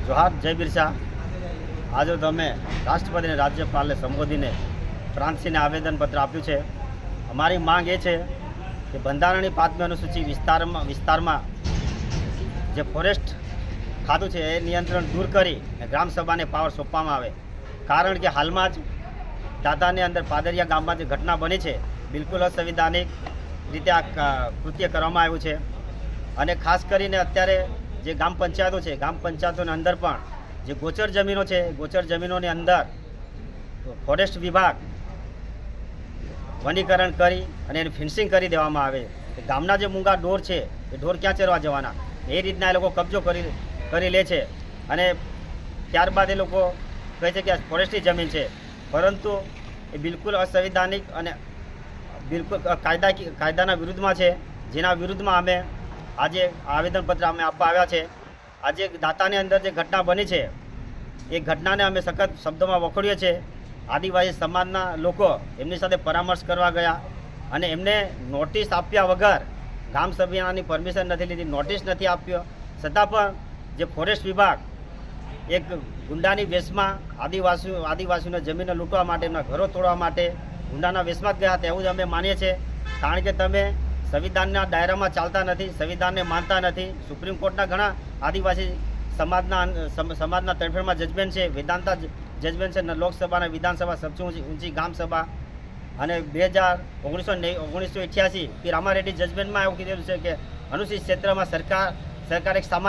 જોહાર જય બિરસા। આજે તમે રાષ્ટ્રપતિ અને રાજ્યપાલને સંબોધીને પ્રાંતસિંહને આવેદનપત્ર આપ્યું છે। અમારી માંગ એ છે કે બંધારણની 5મી અનુસૂચિ વિસ્તારમાં જે ફોરેસ્ટ ખાતું છે એ નિયંત્રણ દૂર કરી ગ્રામસભાને પાવર સોંપવામાં આવે। કારણ કે હાલમાં જ દાતાની અંદર પાદરિયા ગામમાં જે ઘટના બની છે બિલકુલ અસંવિધાનિક રીતે આ કૃત્ય કરવામાં આવ્યું છે। અને ખાસ કરીને અત્યારે જે ગામ પંચાયતો છે ગામ પંચાયતોની અંદર પણ જે ગોચર જમીનો છે ગોચર જમીનોની અંદર ફોરેસ્ટ વિભાગ વનીકરણ કરી અને એનું ફેન્સિંગ કરી દેવામાં આવે। ગામના જે મૂંગા ઢોર છે એ ઢોર ક્યાં ચરવા જવાના એ રીતના એ લોકો કબજો કરી લે છે અને ત્યારબાદ એ લોકો કહે છે કે આ ફોરેસ્ટની જમીન છે, પરંતુ એ બિલકુલ અસંવિધાનિક અને બિલકુલ કાયદાના વિરુદ્ધમાં છે, જેના વિરુદ્ધમાં અમે આજે આવેદનપત્ર અમે આપવા આવ્યા છે। આજે દાતાની અંદર જે ઘટના બની છે એ ઘટનાને અમે સખત શબ્દોમાં વખોડીએ છીએ। આદિવાસી સમાજના લોકો એમની સાથે પરામર્શ કરવા ગયા અને એમને નોટિસ આપ્યા વગર ગામ સભ્યની પરમિશન નથી લીધી, નોટિસ નથી આપ્યો, છતાં પણ જે ફોરેસ્ટ વિભાગ એક ગુંડાની વેશમાં આદિવાસીઓને જમીનો લૂંટવા માટે, એમના ઘરો તોડવા માટે ગુંડાના વેશમાં જ ગયા હતા એવું જ અમે માનીએ છીએ। કારણ કે તમે સંવિધાનના દાયરામાં ચાલતા નથી, સંવિધાનને માનતા નથી। સુપ્રીમ કોર્ટના ઘણા આદિવાસી સમાજના તરફેણમાં જજમેન્ટ છે, વેદાંતા જજમેન્ટ છે, લોકસભા અને વિધાનસભા સબથી ઊંચી ગામસભા અને 1988 પી રામારેડ્ડી જજમેન્ટમાં એવું કીધેલું છે કે અનુસૂચિત ક્ષેત્રમાં સરકાર એક સામાન્ય